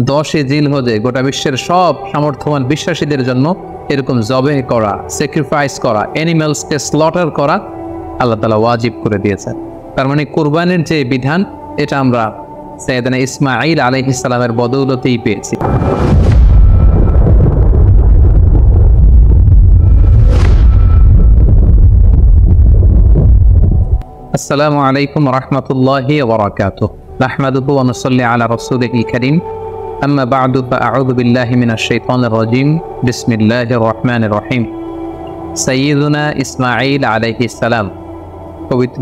10 জিলহজে গোটা বিশ্বের সব সামর্থ্যবান বিশ্বাসীদের জন্য এরকম জবে করা, স্যাক্রিফাইস করা, অ্যানিমালসকে স্লটার করা আল্লাহ তাআলা ওয়াজিব করে দিয়েছেন। তার মানে কুরবানির যে বিধান, এটা আমরা সাইয়েদনা ইসমাঈল আলাইহিস সালামের বদৌলতেই পেয়েছি। আসসালামু আলাইকুম ওয়া রাহমাতুল্লাহি ওয়া বারাকাতুহু। নাহমাদুহু ওয়া নুসাল্লি আলা রাসূলিহিল কারীম। আম্মা বা'দু ফাআউযু বিল্লাহি মিনাশ শাইতানির রাজীম। বিসমিল্লাহির রহমানির রহিম। সাইয়্যিদুনা ইসমাঈল আলাইহিস সালাম পবিত্র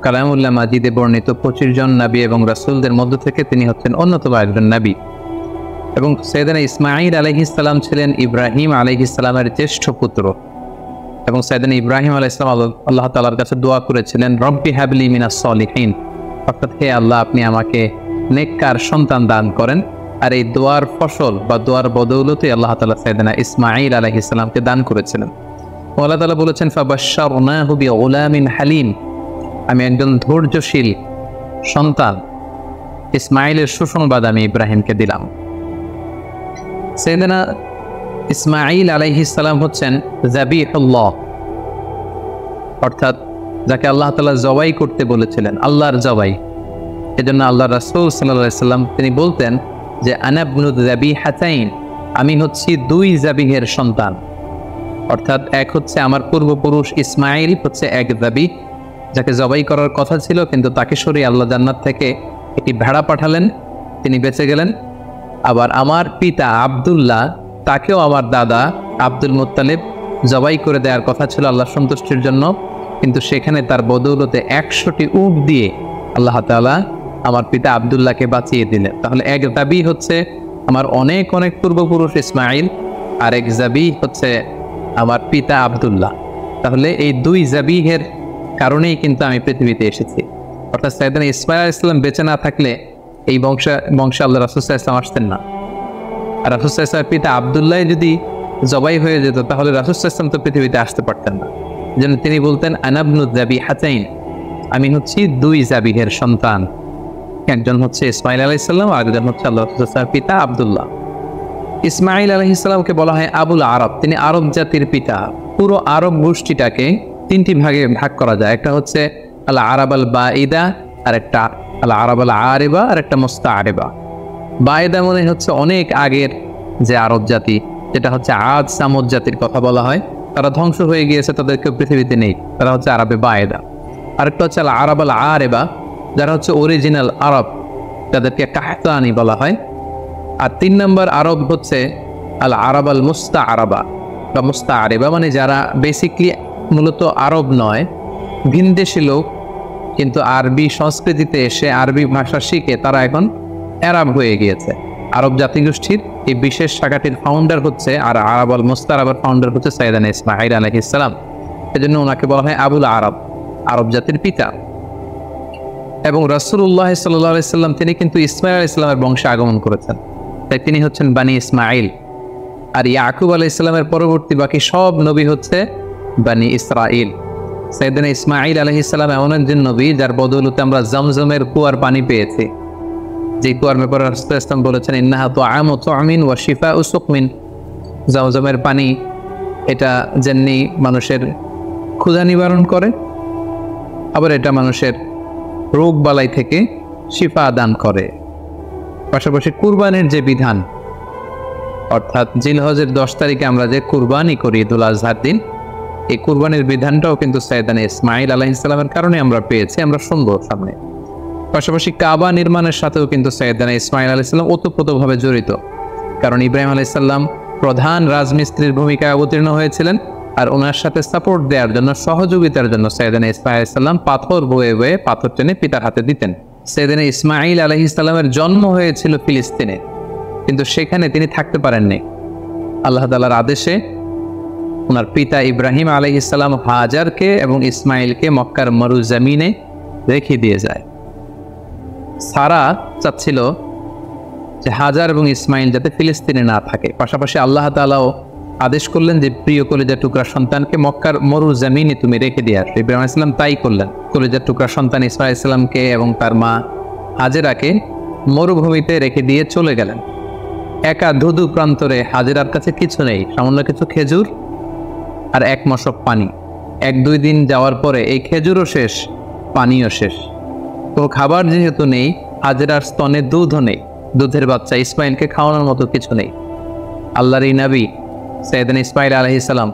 কালামুল্লাহ মাজিদে বর্ণিত 25 জন নবী এবং রাসূলদের মধ্য থেকে তিনি হচ্ছেন অন্যতম একজন নবী। এবং সাইয়েদনা ইসমাঈল আলাইহিস সালাম ছিলেন ইব্রাহিম আলাইহিস সালামের জ্যেষ্ঠ পুত্র। এবং সাইয়েদনা ইব্রাহিম আলাইহিস সালাম আল্লাহ তাআলার কাছে দোয়া করেছিলেন, রব্বি হাবলি মিনাস সলিহিন, অর্থাৎ হে আল্লাহ আপনি আমাকে নেককার সন্তান দান করেন। আর এই দোয়ার ফসল বা দোয়ার বদৌলতে আল্লাহ তাআলা সাইয়েদনা ইসমাঈল আলাইহিস সালামকে দান করেছিলেন। আল্লাহ তাআলা বলেছেন, ফাবাশশারনাহু বিগুলামিন হালিম, আমি একজন ধৈর্যশীল সন্তান ইসমাঈলের সুসংবাদ আমি ইব্রাহিমকে দিলাম। সাইয়েদনা ইসমাঈল আলাইহিস সালাম হচ্ছেন যাবিহুল্লাহ, অর্থাৎ যাকে আল্লাহ তাআলা জবাই করতে বলেছিলেন, আল্লাহর জবাই। এজন্য আল্লাহ রাসূল সাল্লাল্লাহু আলাইহি সাল্লাম তিনি বলতেন যে আনা ইবনু যাবিহাতাইন, আমি হচ্ছি 2 যাবিহের সন্তান। অর্থাৎ এক হচ্ছে আমার পূর্বপুরুষ ইসমাঈল হচ্ছে এক যাবিহ, যাকে জবাই করার কথা ছিল, কিন্তু তাকে সরিয়ে আল্লাহ জান্নাত থেকে একটি ভেড়া পাঠালেন, তিনি বেঁচে গেলেন। আবার আমার পিতা আব্দুল্লাহ, তাকেও আমার দাদা আব্দুল মুত্তালিব জবাই করে দেওয়ার কথা ছিল আল্লাহ সন্তুষ্টির জন্য, কিন্তু সেখানে তার বদৌলতে 100টি উট দিয়ে আল্লাহ তাআলা আমার পিতা আব্দুল্লাহকে বাঁচিয়ে দিলেন। তাহলে এক যাবি হচ্ছে আমার অনেক অনেক পূর্বপুরুষ ইসমাঈল, আর এক যাবি হচ্ছে আমার পিতা আব্দুল্লাহ। তাহলে এই 2 যাবিহের কারণেই কিন্তু আমি পৃথিবীতে এসেছি। অর্থাৎ সাইয়েদনা ইসমাঈল আলাইহিস সালাম বেঁচে না থাকলে এই বংশে আল্লাহ রাসূল সাল্লাল্লাহু আলাইহি ওয়াসাল্লাম আসতেন না। আর রাসূল সাল্লাল্লাহু আলাইহি ওয়াসাল্লামের পিতা আব্দুল্লাহ যদি জবাই হয়ে যেত, তাহলে রাসূল সাল্লাল্লাহু আলাইহি ওয়াসাল্লাম তো পৃথিবীতে আসতে পারতেন না। যেন তিনি বলতেন আনা ইবনু যাবিহাতাইন, আমি হচ্ছি 2 যাবিহের সন্তান। একজন হচ্ছে ইসমাঈল আলাইহিস সালাম, আর একজন হচ্ছে আল্লাহ রাসূল সাল্লাল্লাহু আলাইহি ওয়াসাল্লামের পিতা আব্দুল্লাহ। ইসমাঈল আলাইহিস সালামকে বলা হয় আবুল আরব, তিনি আরব জাতির পিতা। পুরো আরব গোষ্ঠীটাকে 3টি ভাগে ভাগ করা যায়। একটা হচ্ছে আল আরাব আল বাঈদা, আর একটা আল আরাব আল আরিবা, আর একটা মুস্তাআরিবা। বাঈদা মানে হচ্ছে অনেক আগের যে আরব জাতি, যেটা হচ্ছে আদ সামুদ জাতির কথা বলা হয়, তারা ধ্বংস হয়ে গিয়েছে, তাদেরকে পৃথিবীতে নেই, তারা হচ্ছে আরবে বাঈদা। আরেকটা হচ্ছে আল আরাব আল আরিবা, যারা হচ্ছে অরিজিনাল আরব, যাদেরকে কাহতানি বলা হয়। আর 3 নম্বর আরব হচ্ছে আল আরাব আল মুস্তাআরাবা বা মুস্তাআরিবা, মানে যারা বেসিকলি মূলত আরব নয়, ভিনদেশী লোক, কিন্তু আরবি সংস্কৃতিতে এসে আরবি ভাষা শিখে তারা এখন আরব হয়ে গিয়েছে। আরব জাতিগোষ্ঠীর এই বিশেষ শাখাটির ফাউন্ডার হচ্ছে, আর আরাব আল মুস্তাআরাবার ফাউন্ডার হচ্ছে সাইয়েদনা ইসমাঈল আলাইহিস সালাম। এজন্য ওনাকে বলা হয় আবুল আরব, আরব জাতির পিতা। এবং রাসূলুল্লাহ সাল্লাল্লাহু আলাইহি সাল্লাম তিনি কিন্তু ইসমাঈল আলাইহিস সালামের বংশে আগমন করেছেন, তাই তিনি হচ্ছেন বানি ইসমাঈল। আর ইয়াকুব আলাইহিস সালামের পরবর্তী বাকি সব নবী হচ্ছে বানি ইসরাঈল। সাইয়েদনা ইসমাঈল আলাইহিস সালাম এমন একজন নবী যার বদৌলতে আমরা জমজমের কুয়ার পানি পেয়েছি, যে কুয়ার ব্যাপারে রাসূল সাল্লাল্লাহু আলাইহি ওয়াসাল্লাম বলেছেন ইন্নাহা তুআমু তুআমিন ওয়া শিফাউ সুকমিন। জমজমের পানি এটা যেমনি মানুষের ক্ষুধা নিবারণ করে, আবার এটা মানুষের রোগ বালাই থেকে শিফা দান করে। পাশাপাশি কুরবানির যে বিধান, অর্থাৎ জিলহজের 10 তারিখে আমরা যে কুরবানি করি ঈদুল আজহার দিন, এই কুরবানির বিধানটাও কিন্তু সাইয়েদনা ইসমাঈল আলাইহিস সালামের কারণে আমরা পেয়েছি, আমরা শুনবো সামনে। পাশাপাশি কাবা নির্মাণের সাথেও কিন্তু সাইয়েদনা ইসমাঈল আলাইহিস সালাম ওতপ্রোতভাবে জড়িত, কারণ ইব্রাহিম আলাইহিস সালাম প্রধান রাজমিস্ত্রির ভূমিকায় অবতীর্ণ হয়েছিলেন, আর ওনার সাথে সাপোর্ট দেওয়ার জন্য, সহযোগিতার জন্য সাইয়েদনা ইসমাঈল আলাইহিস সালাম পাথর বয়ে বয়ে পাথর টেনে পিতার হাতে দিতেন। সাইয়েদনা ইসমাঈল আলাইহিস সালামের জন্ম হয়েছিল ফিলিস্তিনে, কিন্তু সেখানে তিনি থাকতে পারেননি। আল্লাহ তাআলার আদেশে ওনার পিতা ইব্রাহিম আলাইহিস সালাম হাজারকে এবং ইসমাঈলকে মক্কার মরুজমিনে রেখে দিয়ে যায়। সারা চাচ্ছিল যে হাজার এবং ইসমাঈল যাতে ফিলিস্তিনে না থাকে। পাশাপাশি আল্লাহ তাআলাও আদেশ করলেন যে প্রিয় কলিজার টুকরা সন্তানকে মক্কার মরুজমিনে তুমি রেখে দিয়ে আসো। ইব্রাহিম আলাইহিস সালাম তাই করলেন। কলিজার টুকরা সন্তান ইসমাঈল আলাইহিস সালামকে এবং তার মা হাজেরাকে মরুভূমিতে রেখে দিয়ে চলে গেলেন। একা ধুধু প্রান্তরে হাজেরার কাছে কিছু নেই, সামান্য কিছু খেজুর আর এক মশক পানি। 1-2 দিন যাওয়ার পরে এই খেজুরও শেষ, পানিও শেষ। কোনো খাবার যেহেতু নেই, হাজেরার স্তনে দুধও নেই, দুধের বাচ্চা ইসমাইলকে খাওয়ানোর মতো কিছু নেই। আল্লাহর এই নবী সাইয়েদনা ইসমাইল আলাইহিস সালাম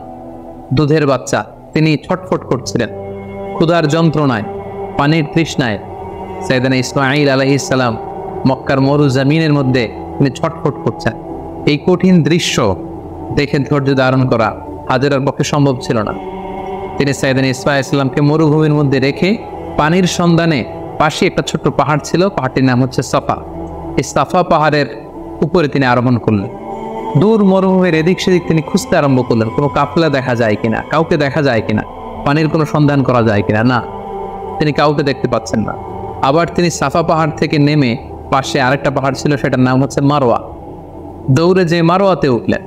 দুধের বাচ্চা, তিনি ছটফট করছিলেন ক্ষুধার যন্ত্রণায়, পানির তৃষ্ণায়। সাইয়েদনা ইসমাইল আলাইহিস সালাম মক্কার মরু জমিনের মধ্যে তিনি ছটফট করছেন। এই কঠিন দৃশ্য দেখে ধৈর্য ধারণ করা হাজেরার পক্ষে সম্ভব ছিল না। তিনি সাইয়েদনা ইসমাইল আলাইহিস সালামকে মরুভূমির মধ্যে রেখে পানির সন্ধানে, পাশে একটা ছোট্ট পাহাড় ছিল, পাহাড়টির নাম হচ্ছে সাফা, এই সাফা পাহাড়ের উপরে তিনি আরোহণ করলেন। দূর মরুভূমির এদিক সেদিক তিনি খুঁজতে আরম্ভ করলেন, কোনো কাফেলা দেখা যায় কিনা, কাউকে দেখা যায় কিনা, পানির কোনো সন্ধান করা যায় কিনা। না, তিনি কাউকে দেখতে পাচ্ছেন না। আবার তিনি সাফা পাহাড় থেকে নেমে পাশে আরেকটা পাহাড় ছিল, সেটার নাম হচ্ছে মারোয়া, দৌড়ে যে মারোয়াতে উঠলেন।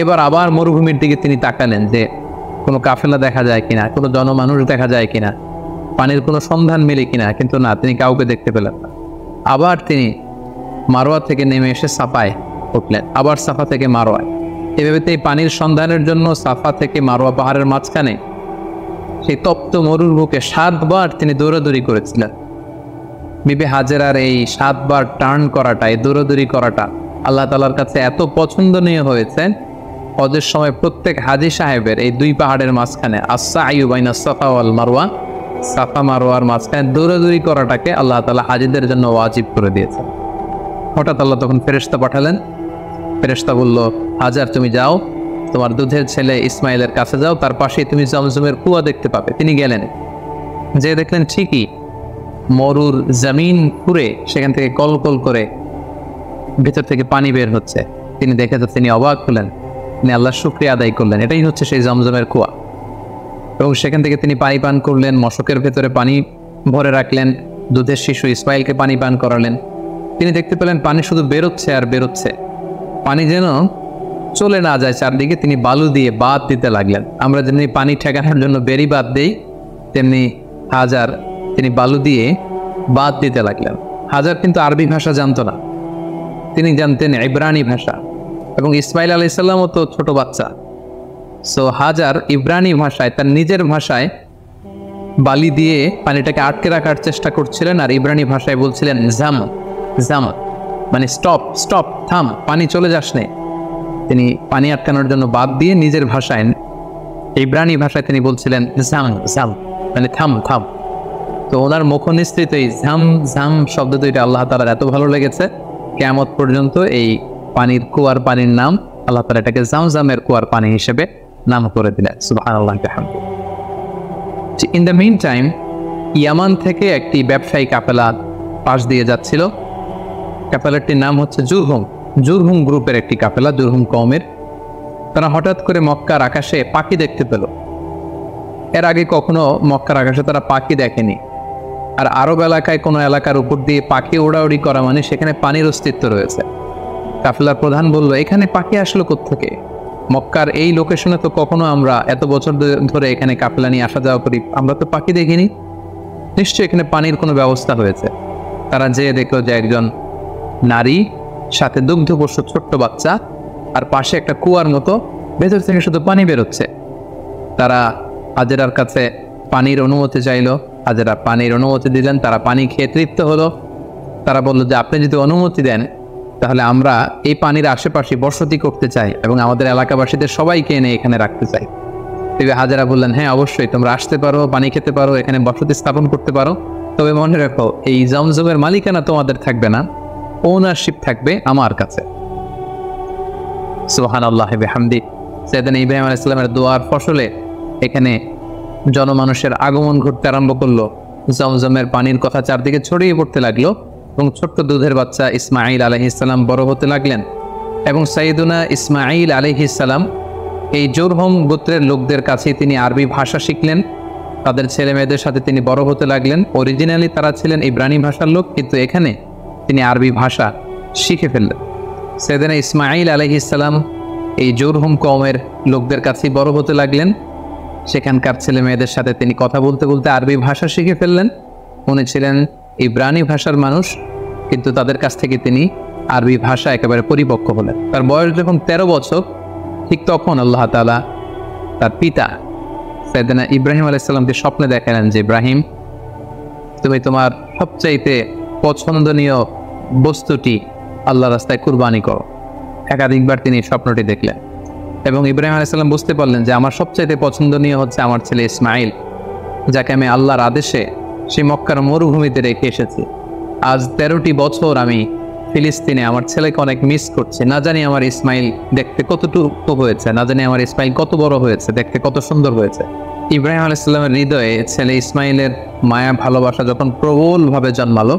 এবার আবার মরুভূমির দিকে তিনি তাকালেন যে কোনো কাফেলা দেখা যায় কিনা, কোনো জনমানুষ দেখা যায় কিনা, পানির কোনো সন্ধান মেলে কিনা, কিন্তু না, তিনি কাউকে দেখতে পেলেন না। আবার তিনি মারোয়া থেকে নেমে এসে সাফায় উঠলেন, আবার সাফা থেকে মারোয়ায়। এভাবে এই পানির সন্ধানের জন্য সাফা থেকে মারোয়া পাহাড়ের মাঝখানে সেই তপ্ত মরুর বুকে 7 বার তিনি দৌড়াদৌড়ি করেছিলেন। বিবি হাজেরার এই 7 বার টার্ন করাটা, এই দৌড়াদৌড়ি করাটা আল্লাহ তাআলার কাছে এত পছন্দনীয় হয়েছে, হজের সময় প্রত্যেক হাজী সাহেবের এই 2 পাহাড়ের মাঝখানে আস-সা'য়ু বাইনা সাফা ওয়াল মারওয়া, সাফা মারওয়ার মাঝখানে দৌড়াদৌড়ি করাটাকে আল্লাহ তাআলা হাজীদের জন্য ওয়াজিব করে দিয়েছেন। হঠাৎ আল্লাহ তখন ফেরেশতা পাঠালেন। ফেরেশতা বলল, হাজার তুমি যাও, তোমার দুধের ছেলে ইসমাইলের কাছে যাও, তার পাশেই তুমি জমজমের কুয়া দেখতে পাবে। তিনি গেলেন, যে দেখলেন ঠিকই মরুর জমিন পুরে সেখান থেকে কলকল করে ভেতর থেকে পানি বের হচ্ছে। তিনি দেখে তো তিনি অবাক হলেন, তিনি আল্লাহর শুকরিয়া আদায় করলেন, এটাই হচ্ছে সেই জমজমের কুয়া। এবং সেখান থেকে তিনি পানি পান করলেন, মশকের ভেতরে পানি ভরে রাখলেন, দুধের শিশু ইসমাইলকে পানি পান করালেন। তিনি দেখতে পেলেন পানি শুধু বেরোচ্ছে আর বেরোচ্ছে, পানি যেন চলে না যায় চারদিকে। তিনি বালু দিয়ে বাঁধ দিতে লাগলেন। আমরা যেমনি পানি ঠেকানোর জন্য বেরি বাঁধ দেই, তেমনি হাজার তিনি বালু দিয়ে বাঁধ দিতে লাগলেন। হাজার কিন্তু আরবি ভাষা জানতো না, তিনি জানতেন ইব্রানি ভাষা, এবং ইসমাইল আলাইহিস সালামও তো ছোট বাচ্চা। সো হাজার ইব্রানি ভাষায়, তার নিজের ভাষায় বালি দিয়ে পানিটাকে আটকে রাখার চেষ্টা করছিলেন, আর ইব্রানি ভাষায় বলছিলেন জাম জাম, মানে স্টপ স্টপ, থাম, পানি চলে যাস নে। তিনি পানি আটকানোর জন্য বাদ দিয়ে নিজের ভাষায়, ইব্রানি ভাষায় তিনি বলছিলেন জাম জাম, মানে থাম থাম। তো ওনার মুখনিসৃত এই ঝাম ঝাম শব্দ দুইটা আল্লাহ তাআলার এত ভালো লেগেছে, কিয়ামত পর্যন্ত এই পানির কুয়ার পানির নাম আল্লাহ তাআলা এটাকে জামজামের কুয়ার পানি হিসেবে নাম করে দিলেন। সুবহানাল্লাহ। ইন দ্য মিন টাইম ইয়ামান থেকে একটি ব্যবসায়ী কাফেলা পাশ দিয়ে যাচ্ছিল। কাফেলাটির নাম হচ্ছে জুরহুম, জুরহুম গ্রুপের একটি কাফেলা, জুরহুম কওমের। তারা হঠাৎ করে মক্কার আকাশে পাখি দেখতে পেল। এর আগে কখনো মক্কার আকাশে তারা পাখি দেখেনি। আর আরব এলাকায় কোনো এলাকার উপর দিয়ে পাখি ওড়াউড়ি করা মানে সেখানে পানির অস্তিত্ব রয়েছে। কাফেলার প্রধান বলল, এখানে পাখি আসলো কোত্থেকে? মক্কার এই লোকেশনে তো কখনো আমরা এত বছর ধরে এখানে কাফেলা নিয়ে আসা যাওয়া করি, আমরা তো পাখি দেখিনি, নিশ্চয়ই এখানে পানির কোনো ব্যবস্থা হয়েছে। তারা যেয়ে দেখলো যে একজন নারী, সাথে দুগ্ধপোষ্য ছোট্ট বাচ্চা, আর পাশে একটা কুয়ার মতো, ভেতর থেকে শুধু পানি বেরোচ্ছে। তারা হাজেরার কাছে পানির অনুমতি চাইল, হাজেরা পানির অনুমতি দিলেন। তারা পানি খেয়ে তৃপ্ত হলো। তারা বলল যে আপনি যদি অনুমতি দেন তাহলে আমরা এই পানির আশেপাশে বসতি করতে চাই এবং আমাদের এলাকাবাসীদের সবাইকে এনে এখানে রাখতে চাই। হাজেরা বললেন, হ্যাঁ অবশ্যই, তোমরা আসতে পারো, পানি খেতে পারো, এখানে বসতি স্থাপন করতে পারো, তবে মনে রাখো এই জমজমের মালিকানা তোমাদের থাকবে না, ওনারশিপ থাকবে আমার কাছে। সুবহানাল্লাহ বিহামদি। সাইয়েদনা ইব্রাহিম আলাইহিস সালামের দোয়ার ফসলে এখানে জনমানুষের আগমন ঘটতে আরম্ভ করলো। জমজমের পানির কথা চারদিকে ছড়িয়ে পড়তে লাগলো এবং ছোট্ট দুধের বাচ্চা ইসমাঈল আলাইহিস সালাম বড় হতে লাগলেন। এবং সাইয়েদনা ইসমাঈল আলাইহিস সালাম এই জুরহুম গোত্রের লোকদের কাছে তিনি আরবি ভাষা শিখলেন। তাদের ছেলে মেয়েদের সাথে তিনি বড় হতে লাগলেন। অরিজিনালি তারা ছিলেন ইব্রানি ভাষার লোক, কিন্তু এখানে তিনি আরবি ভাষা শিখে ফেললেন। সাইয়েদনা ইসমাঈল আলাইহিস সালাম এই জুরহুম কওমের লোকদের কাছেই বড় হতে লাগলেন। সেখানকার ছেলে মেয়েদের সাথে তিনি কথা বলতে বলতে আরবি ভাষা শিখে ফেললেন। উনি ছিলেন ইব্রানি ভাষার মানুষ, কিন্তু তাদের কাছ থেকে তিনি আরবি ভাষা একেবারে পরিপক্ক হলেন। তার বয়স যখন 13 বছর, ঠিক তখন আল্লাহ তাআলা তার পিতা সাইয়েদনা ইব্রাহিম আলাইহিস সালামকে স্বপ্নে দেখালেন যে ইব্রাহিম, তুমি তোমার সবচাইতে পছন্দনীয় বস্তুটি আল্লাহ রাস্তায় কুরবানি করো। একাধিকবার তিনি স্বপ্নটি দেখলেন এবং ইব্রাহিম আলাইহিস সালাম বুঝতে পারলেন যে আমার সবচাইতে পছন্দনীয় হচ্ছে আমার ছেলে ইসমাইল, যাকে আমি আল্লাহর আদেশে সেই মক্কার মরুভূমিতে রেখে এসেছি। আজ 13টি বছর আমি ফিলিস্তিনে আমার ছেলেকে অনেক মিস করছি। না জানি আমার ইসমাইল দেখতে কতটুকু হয়েছে, না জানি আমার ইসমাইল কত বড় হয়েছে, দেখতে কত সুন্দর হয়েছে। ইব্রাহিম আলাইহিস সালামের হৃদয়ে ছেলে ইসমাইলের মায়া ভালোবাসা যখন প্রবলভাবে জন্মালো,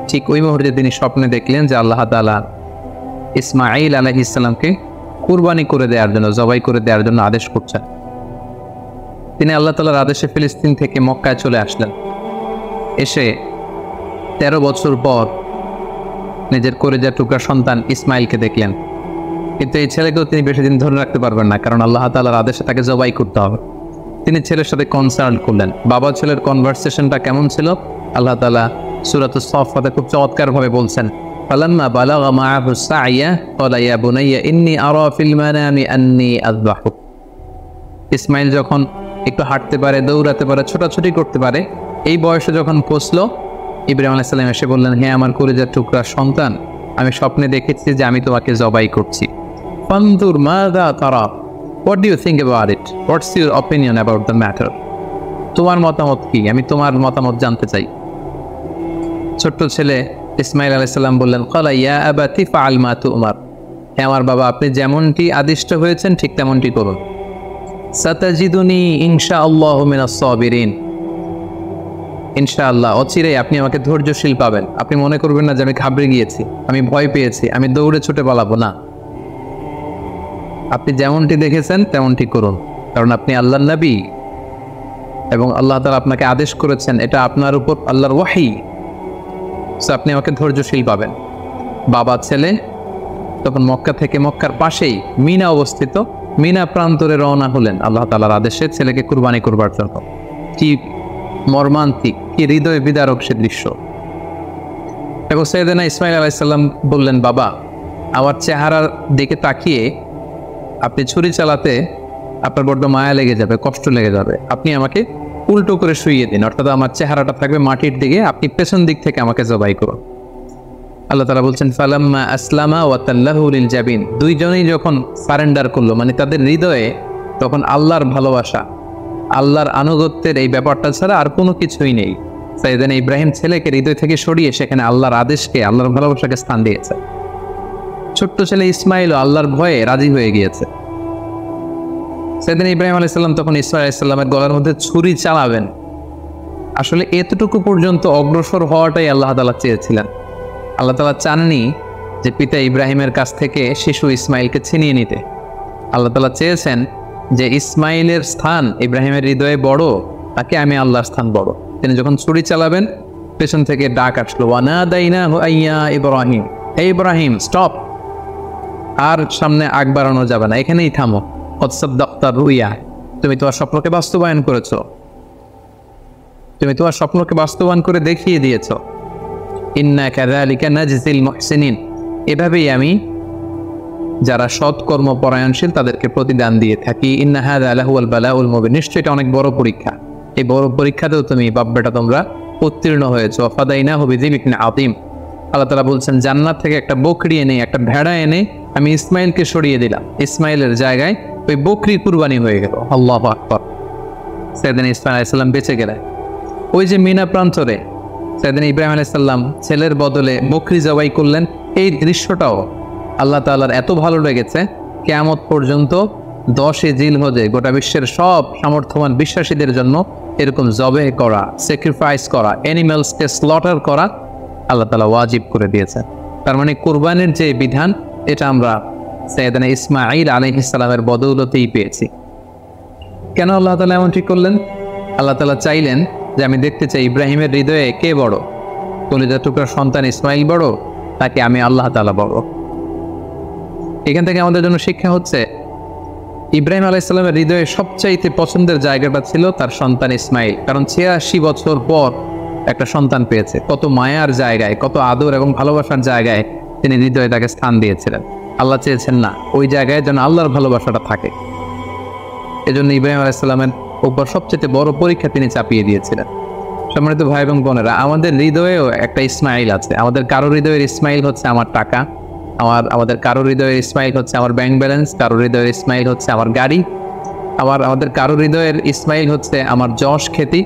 ঠিক ওই মুহূর্তে তিনি স্বপ্নে দেখলেন যে আল্লাহ তাআলা ইসমাইল আলাইহিস সালামকে কুরবানি করে দেওয়ার জন্য, জবাই করে দেওয়ার জন্য আদেশ করছেন। তিনি আল্লাহ তাআলার আদেশে ফিলিস্তিন থেকে মক্কায় চলে আসলেন। এসে 13 বছর পর নিজের কলিজার টুকরা সন্তান ইসমাইলকে দেখলেন। কিন্তু এই ছেলেকেও তিনি বেশি দিন ধরে রাখতে পারবেন না, কারণ আল্লাহ তাআলার আদেশে তাকে জবাই করতে হবে। তিনি ছেলের সাথে কনসাল্ট করলেন। বাবা ছেলের কনভারসেশনটা কেমন ছিল আল্লাহ তাআলা সূরাতুস সাফফাতে খুব চমৎকারভাবে বলছেন, ফালাম্মা বালাগা মাআহু সা'য়া ক্বালা ইয়া বুনাইয়া ইন্নী আরা ফিল মানামি আন্নী আযবাহুক। ইসমাইল যখন একটু হাঁটতে পারে, দৌড়াতে পারে, ছোটাছুটি করতে পারে, এই বয়সে যখন পৌঁছলো, ইব্রাহিম আলাইহিস সালাম এসে বললেন, হে আমার কলিজার টুকরা সন্তান, আমি স্বপ্নে দেখেছি যে আমি তোমাকে জবাই করছি। ফানজুর মাযা তারা, what do you think about it, what's your opinion about the matter, তোমার মতামত কি, আমি তোমার মতামত জানতে চাই। ছোট্ট ছেলে ইসমাইল আলাইহিস সালাম বললেন, ক্বালা ইয়া আবাতি ফাআল মা তু'মার, হে আমার বাবা, আপনি যেমনটি আদিষ্ট হয়েছেন ঠিক তেমনটি করুন। সাতাজিদুনি ইনশাআল্লাহু মিনাস সাবিরিন, ইনশাআল্লাহ অচিরেই আপনি আমাকে ধৈর্যশীল পাবেন। আপনি মনে করবেন না যে আমি ঘাবড়ে গিয়েছি, আমি ভয় পেয়েছি, আমি দৌড়ে ছুটে পালাবো না। আপনি যেমনটি দেখেছেন তেমনটি করুন, কারণ আপনি আল্লাহর নবী এবং আল্লাহ তাআলা আপনাকে আদেশ করেছেন, এটা আপনার উপর আল্লাহর ওয়াহী। সো আপনি আমাকে ধৈর্যশীল পাবেন। বাবা ছেলে তখন মক্কা থেকে, মক্কার পাশেই মিনা অবস্থিত, মিনা প্রান্তরে রওনা হলেন আল্লাহ তাআলার আদেশে ছেলেকে কুরবানি করবার জন্য। কি মর্মান্তিক, কি হৃদয় বিদারক সে দৃশ্য। এবং সাইয়েদনা ইসমাইল আলাইহিস সালাম বললেন, বাবা, আমার চেহারার দিকে তাকিয়ে আপনি ছুরি চালাতে আপনার বড্ড মায়া লেগে যাবে, কষ্ট লেগে যাবে, আপনি আমাকে উল্টো করে শুইয়ে দিন, অর্থাৎ আমার চেহারাটা থাকবে মাটির দিকে, আপনি পেছন দিক থেকে আমাকে জবাই করুন। আল্লাহ তাআলা বলছেন, ফালাম্মা আসলামা ওয়া তাল্লাহু লিল জাবিন, দুইজনেই যখন সারেন্ডার করলো, মানে তাদের হৃদয়ে তখন আল্লাহর ভালোবাসা, আল্লাহর আনুগত্যের এই ব্যাপারটা ছাড়া আর কোনো কিছুই নেই। সাইয়েদনা ইব্রাহিম ছেলেকে হৃদয় থেকে সরিয়ে সেখানে আল্লাহর আদেশকে, আল্লাহর ভালোবাসাকে স্থান দিয়েছে। ছোট্ট ছেলে ইসমাইলও আল্লাহর ভয়ে রাজি হয়ে গিয়েছে। সাইয়েদনা ইব্রাহিম আলাইহিস সালাম তখন ইসমাইল আলাইহিস সালামের গলার মধ্যে ছুরি চালাবেন, আসলে এতটুকু পর্যন্ত অগ্রসর হওয়াটাই আল্লাহ তাআলা চেয়েছিলেন। আল্লাহ তাআলা চাননি যে পিতা ইব্রাহিমের কাছ থেকে শিশু ইসমাইলকে ছিনিয়ে নিতে। আল্লাহ তাআলা চেয়েছেন যে ইসমাইলের স্থান ইব্রাহিমের হৃদয়ে বড়, তাকে আমি আল্লাহর স্থান বড়। তিনি যখন ছুরি চালাবেন, পেছন থেকে ডাক আসলো, ওয়ানাদাইনাহু আইয়া ইব্রাহিম, হে ইব্রাহিম স্টপ, আর সামনে আগ বাড়ানো যাবে না, এখানেই থামো। কদ সাদ্দাকতা রুইয়া, তুমি তোমার স্বপ্নকে বাস্তবায়ন করেছো, তুমি তোমার স্বপ্নকে বাস্তবায়ন করে দেখিয়ে দিয়েছো। ইন্না কাযালিকা নাজজিল মুহসিনিন, এভাবেই আমি যারা সৎকর্ম পরায়ণশীল তাদেরকে প্রতিদান দিয়ে থাকি। ইন্না হাযা লাহুল বালাউল মুবিন, নিশ্চয়ই এটা অনেক বড় পরীক্ষা, এই বড় পরীক্ষাতেও তুমি বাপবেটা তোমরা উত্তীর্ণ হয়েছো। ফাদাইনাহু বিযিবহিন আযীম, আল্লাহ তাআলা বলছেন, জান্নাত থেকে একটা বকরি এনে, একটা ভেড়া এনে আমি ইসমাইলকে সরিয়ে দিলাম, ইসমাইলের জায়গায় ওই বকরি কুরবানি হয়ে গেল। আল্লাহু আকবার। সাইয়েদনা ইসমাইল আলাইহিস সালাম বেঁচে গেলেন। ওই যে মিনা প্রান্তরে সাইয়েদনা ইব্রাহিম আলাইহিস সালাম ছেলের বদলে বকরি জবাই করলেন, এই দৃশ্যটাও আল্লাহ তাআলার এত ভালো লেগেছে, কিয়ামত পর্যন্ত 10 জিলহজে গোটা বিশ্বের সব সামর্থ্যবান বিশ্বাসীদের জন্য এরকম জবে করা, স্যাক্রিফাইস করা, অ্যানিমালসকে স্লটার করা আল্লাহ তাআলা ওয়াজিব করে দিয়েছেন। তার মানে কুরবানির যে বিধান, এটা আমরা সাইয়েদনা ইসমাঈল আলাইহিস সালামের বদৌলতেই পেয়েছি। কেন আল্লাহ তাআলা এমন ঠিক করলেন? আল্লাহ তাআলা চাইলেন যে আমি দেখতে চাই ইব্রাহিমের হৃদয়ে কে বড়, কলিজার টুকরা সন্তান ইসমাঈল বড়, তাকে আমি আল্লাহ তাআলা বড়। এখান থেকে আমাদের জন্য শিক্ষা হচ্ছে, ইব্রাহিম আলাইহিস সালামের হৃদয়ে সবচাইতে পছন্দের জায়গাটা ছিল তার সন্তান ইসমাঈল, কারণ 86 বছর পর একটা সন্তান পেয়েছে। কত মায়ার জায়গায়, কত আদর এবং ভালোবাসার জায়গায় তিনি হৃদয়ে তাকে স্থান দিয়েছিলেন। আল্লাহ চেয়েছেন না ওই জায়গায় যেন আল্লাহর ভালোবাসাটা থাকে। এজন্য ইব্রাহিম আলাইহিস সালামের উপর সবচেয়ে বড় পরীক্ষা তিনি চাপিয়ে দিয়েছিলেন। সম্মানিত ভাই এবং বোনেরা, আমাদের হৃদয়েও একটা ইসমাইল আছে। আমাদের কারোর হৃদয়ের ইসমাইল হচ্ছে আমার টাকা, আমাদের কারোর হৃদয়ের ইসমাইল হচ্ছে আমার ব্যাংক ব্যালেন্স, কারোর হৃদয়ের ইসমাইল হচ্ছে আমার গাড়ি, আমাদের কারোর হৃদয়ের ইসমাইল হচ্ছে আমার যশ খ্যাতি।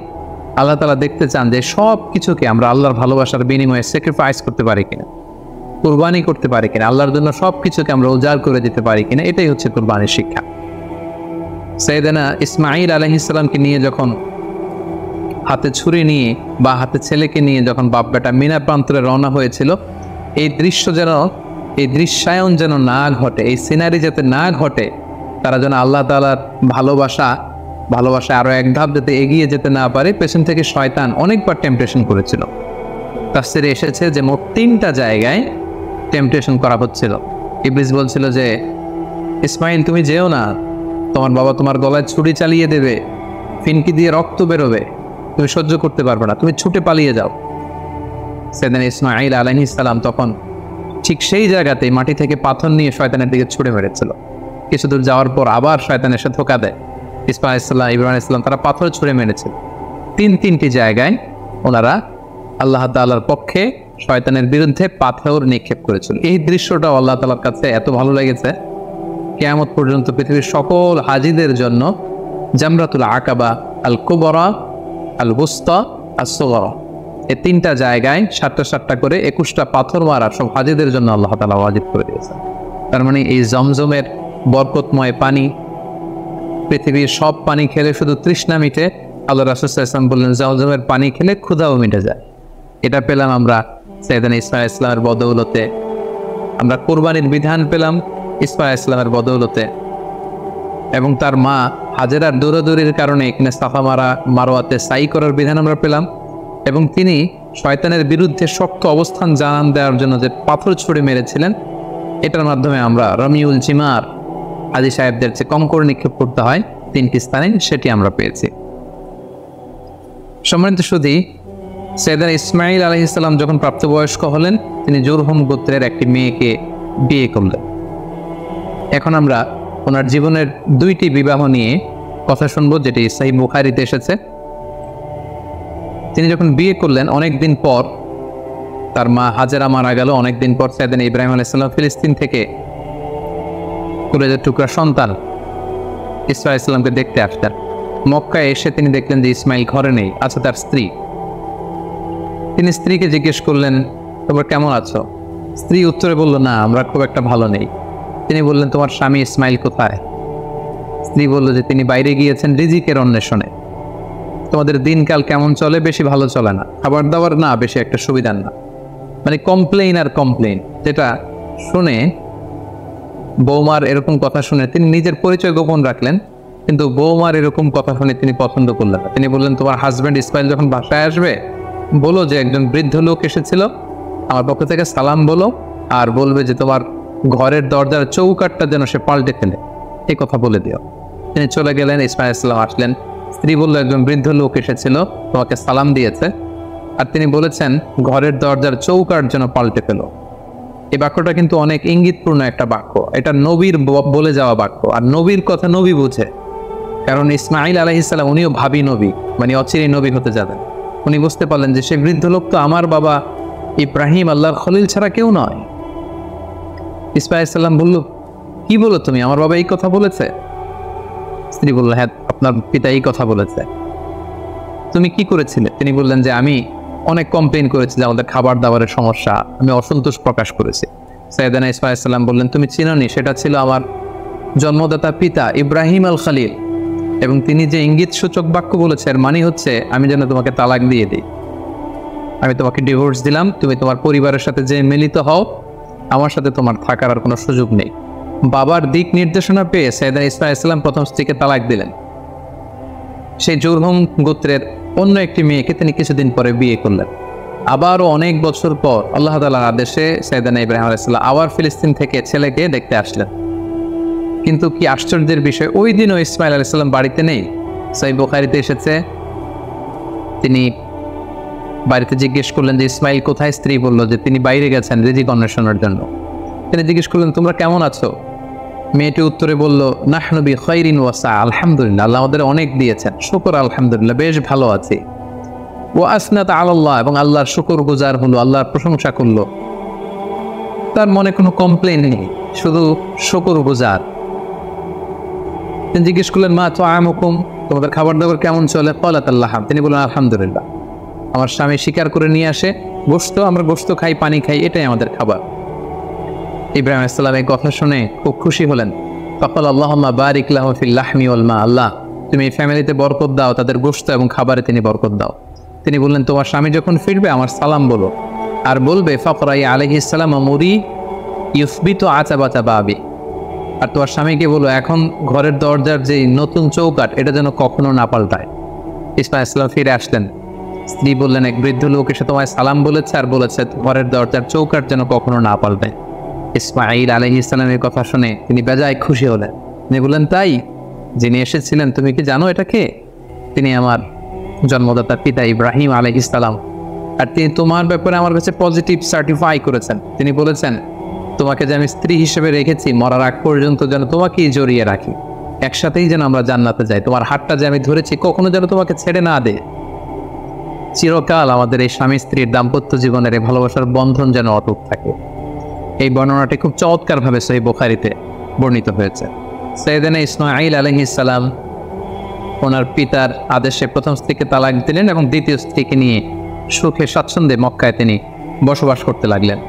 আল্লাহ তাআলা দেখতে চান যে সব কিছুকে আমরা আল্লাহর ভালোবাসার বিনিময়ে স্যাক্রিফাইস করতে পারি কিনা, কুরবানি করতে পারি কিনা, আল্লাহর জন্য সব কিছুকে আমরা উজাড় করে দিতে পারি কিনা। এটাই হচ্ছে কুরবানির শিক্ষা। সাইয়েদনা ইসমাঈল আলাইহিস সালামকে নিয়ে যখন হাতে ছুরি নিয়ে বা হাতে ছেলেকে নিয়ে যখন বাপ বেটা মিনা প্রান্তরে রওনা হয়েছিল, এই দৃশ্যায়ন যেন না ঘটে, এই সিনারি যাতে না ঘটে, তারা যেন আল্লাহ তাআলার ভালোবাসা আরো এক ধাপ যাতে এগিয়ে যেতে না পারে, পেছন থেকে শয়তান অনেকবার টেম্পটেশন করেছিল। তাফসীরে এসেছে যে মোট 3টা জায়গায় টেম্পটেশন করা হচ্ছিল। ইবলিস বলছিল যে ইসমাইল তুমি যেও না, তোমার বাবা তোমার গলায় ছুরি চালিয়ে দেবে, ফিনকি দিয়ে রক্ত বেরোবে, তুমি সহ্য করতে পারবে না, তুমি ছুটে পালিয়ে যাও। সাইয়েদনা ইসমাঈল আলাইহিস সালাম তখন ঠিক সেই জায়গাতেই মাটি থেকে পাথর নিয়ে শয়তানের দিকে ছুড়ে মেরেছিল। কিছু দূর যাওয়ার পর আবার শয়তান এসে ধোঁকা দেয়। ইসমাঈল আলাইহিস সালাম, ইব্রাহিম আলাইহিস সালাম তারা পাথর ছুড়ে মেরেছিল। 3টি জায়গায় ওনারা আল্লাহ তাআলার পক্ষে শয়তানের বিরুদ্ধে পাথর নিক্ষেপ করেছিল। এই দৃশ্যটাও আল্লাহ তাআলার কাছে এত ভালো লেগেছে, কিয়ামত পর্যন্ত পৃথিবীর সকল হাজীদের জন্য জামরাতুল আকাবা, আল কুবরা, আল বুস্তা, আস-সুগরা, এই 3টা জায়গায় 7টা করে 21টা পাথর মারা সব হাজীদের জন্য আল্লাহ তাআলা ওয়াজিব করে দিয়েছেন। তার মানে এই জমজমের বরকতময় পানি, পৃথিবীর সব পানি খেলে শুধু তৃষ্ণা মিটে, আল্লাহ রাসূল সাল্লাল্লাহু আলাইহি ওয়াসাল্লাম বললেন জমজমের পানি খেলে ক্ষুধাও মিটে যায়। এটা পেলাম আমরা সাইয়েদনা ইসমাঈল আলাইহিস সালামের বদৌলতে, আমরা কুরবানির বিধান পেলাম ইসমাঈল আলাইহিস সালামের বদৌলতে, এবং তার মা হাজেরার দৌড়াদৌড়ির কারণে এখানে সাফা মারওয়াতে সাই করার বিধান আমরা পেলাম, এবং তিনি শয়তানের বিরুদ্ধে শক্ত অবস্থান জানান দেওয়ার জন্য যে পাথর ছুঁড়ে মেরেছিলেন, এটার মাধ্যমে আমরা রমিউল জিমার, হাজী সাহেবদের যে কঙ্কর নিক্ষেপ করতে হয় 3টি স্থানে, সেটি আমরা পেয়েছি। সম্মানিত সুধী, সাইয়েদনা ইসমাঈল আলাইহিস সালাম যখন প্রাপ্তবয়স্ক হলেন, তিনি জুরহুম গোত্রের একটি মেয়েকে বিয়ে করলেন। এখন আমরা ওনার জীবনের 2টি বিবাহ নিয়ে কথা শুনবো, যেটি সহিহ বুখারীতে এসেছে। তিনি যখন বিয়ে করলেন, অনেকদিন পর তার মা হাজেরা মারা গেল। অনেকদিন পর সাইয়েদনা ইব্রাহিম আলাইহিস সালাম ফিলিস্তিন থেকে কলেজের টুকরা সন্তান ইসমাঈল আলাইহিস সালামকে দেখতে আসলেন। মক্কায় এসে তিনি দেখলেন যে ইসমাঈল ঘরে নেই, আছে তার স্ত্রী। তিনি স্ত্রীকে জিজ্ঞেস করলেন, তোমরা কেমন আছো? স্ত্রী উত্তরে বলল, না, আমরা খুব একটা ভালো নেই। তিনি বললেন, তোমার স্বামী ইসমাঈল কোথায়? স্ত্রী বলল যে তিনি বাইরে গিয়েছেন রিজিকের অন্বেষণে। তোমাদের দিনকাল কেমন চলে? বেশি ভালো চলে না, খাবার দাবার না বেশি একটা সুবিধার না। মানে কমপ্লেইন আর কমপ্লেইন। যেটা শুনে বৌমার এরকম কথা শুনে তিনি নিজের পরিচয় গোপন রাখলেন, কিন্তু বৌমার এরকম কথা শুনে তিনি পছন্দ করলেন না। তিনি বললেন, তোমার হাজব্যান্ড ইসমাঈল যখন বাসায় আসবে, বলো যে একজন বৃদ্ধ লোক এসেছিল, আমার পক্ষ থেকে সালাম বলো, আর বলবে যে তোমার ঘরের দরজার চৌকাঠটা যেন সে পাল্টে ফেলে, এই কথা বলে দিও। তিনি চলে গেলেন। ইসমাঈল আলাইহিস সালাম আসলেন। স্ত্রী বলল, একজন বৃদ্ধ লোক এসেছিল, তোমাকে সালাম দিয়েছে, আর তিনি বলেছেন ঘরের দরজার চৌকাঠ যেন পাল্টে ফেলো। এই বাক্যটা কিন্তু অনেক ইঙ্গিতপূর্ণ একটা বাক্য। এটা নবীর বলে যাওয়া বাক্য, আর নবীর কথা নবী বুঝে। কারণ ইসমাঈল আলাইহিস সালাম উনিও ভাবী নবী, মানে অচিরেই নবী হতে যাবেন। উনি বুঝতে পারলেন যে সে বৃদ্ধ লোক তো আমার বাবা ইব্রাহিম আল্লাহর খলিল ছাড়া কেউ নয়। ইসমাঈল আলাইহিস সালাম বলল, কি বলো তুমি? আমার বাবা এই কথা বলেছে? স্ত্রী বলল, হ্যাঁ, আপনার পিতা এই কথা বলেছে। তুমি কি করেছিলে? তিনি বললেন যে আমি অনেক কমপ্লেইন করেছি, যে আমাদের খাবার দাবারের সমস্যা, আমি অসন্তোষ প্রকাশ করেছি। সাইয়েদনা ইসমাঈল আলাইহিস সালাম বললেন, তুমি চিনোনি, সেটা ছিল আমার জন্মদাতা পিতা ইব্রাহিম আল খলিল, এবং তিনি যে ইঙ্গিত সূচক বাক্য বলেছে এর মানে হচ্ছে আমি যেন তোমাকে তালাক দিয়ে দিই, আমি তোমাকে ডিভোর্স দিলাম, তুমি তোমার পরিবারের সাথে যে মিলিত হও, আমার সাথে তোমার থাকার আর কোনো সুযোগ নেই। বাবার দিক নির্দেশনা পেয়ে সাইয়েদনা ইসমাঈল আলাইহিস সালাম প্রথম স্ত্রীকে তালাক দিলেন। সেই জুরহুম গোত্রের অন্য একটি মেয়েকে তিনি কিছুদিন পরে বিয়ে করলেন। আবারও অনেক বছর পর আল্লাহ তাআলার আদেশে সাইয়েদনা ইব্রাহিম আলাইহিস সালাম আবার ফিলিস্তিন থেকে ছেলেকে দেখতে আসলেন। কিন্তু কি আশ্চর্যের বিষয়, ওই দিনও ইসমাঈল আলাইহিস সালাম বাড়িতে নেই। সহিহ বুখারীতে এসেছে, তিনি বাড়িতে জিজ্ঞেস করলেন যে ইসমাইল কোথায়, স্ত্রী বলল যে তিনি বাইরে গেছেন রিজিক অন্বেষণের জন্য। তিনি জিজ্ঞেস করলেন তোমরা কেমন আছো? মেয়েটি উত্তরে বলল নাহনু বিখাইরিন ওয়া সা, আলহামদুলিল্লাহ, আল্লাহ আমাদের অনেক দিয়েছেন, শুকর আলহামদুলিল্লাহ, বেশ ভালো আছি। ওয়া আসনাত আলাল্লাহ, এবং আল্লাহর শুকরগুজার হলো, আল্লাহর প্রশংসা করলো, তার মনে কোনো কমপ্লেন নেই, শুধু শুকরগুজার। তিনি জিজ্ঞেস করলেন মা তুআমুকুম, তোমাদের খাবার দাবার কেমন চলে? ক্বালাত আল্লাহাম, তিনি বললেন আলহামদুলিল্লাহ, আমার স্বামী শিকার করে নিয়ে আসে গোশত, আমরা গোশত খাই, পানি খাই, এটাই আমাদের খাবার। ইব্রাহিম আলাইহিস সালাম এই কথা শুনে খুব খুশি হলেন। ফাকাল আল্লাহুম্মা বারিক লাহু ফিল লাহমি ওয়াল মা, আল্লাহ তুমি এই ফ্যামিলিতে বরকত দাও, তাদের গোশত এবং খাবারে তিনি বরকত দাও। তিনি বললেন তোমার স্বামী যখন ফিরবে আমার সালাম বলো, আর বলবে ফাকরাই আলাইহিস সালাম মুরি ইউসবিতু আতাবাতা বাবি, আর তোমার স্বামীকে বলো এখন ঘরের দরজার যে নতুন চৌকাঠ এটা যেন কখনো না পাল্টায়। ইসমাইল আলাইহিস সালাম ফিরে আসলেন, স্ত্রী বললেন এক বৃদ্ধ লোক এসে তোমায় সালাম বলেছে আর বলেছে ঘরের দরজার চৌকাঠ যেন কখনো না পাল্টায়। ইসমাইল আলাইহিস সালামের কথা শুনে তিনি বেজায় খুশি হলেন। তিনি বললেন তাই, যিনি এসেছিলেন তুমি কি জানো এটা কে? তিনি আমার জন্মদাতা পিতা ইব্রাহিম আলাইহিস সালাম, আর তিনি তোমার ব্যাপারে আমার কাছে পজিটিভ সার্টিফাই করেছেন। তিনি বলেছেন তোমাকে যে আমি স্ত্রী হিসেবে রেখেছি মরার আগ পর্যন্ত যেন তোমাকেই জড়িয়ে রাখি, একসাথেই যেন আমরা জান্নাতে যাই, তোমার হাতটা যে আমি ধরেছি কখনো যেন তোমাকে ছেড়ে না দে, চিরকাল আমাদের এই স্বামী স্ত্রীর দাম্পত্য জীবনের এই ভালোবাসার বন্ধন যেন অটুট থাকে। এই বর্ণনাটি খুব চমৎকারভাবে সহিহ বুখারীতে বর্ণিত হয়েছে। সাইয়েদনা ইসমাঈল আলাইহিস সালাম ওনার পিতার আদেশে প্রথম স্ত্রীকে তালাক দিলেন এবং দ্বিতীয় স্ত্রীকে নিয়ে সুখে স্বাচ্ছন্দ্যে মক্কায় তিনি বসবাস করতে লাগলেন।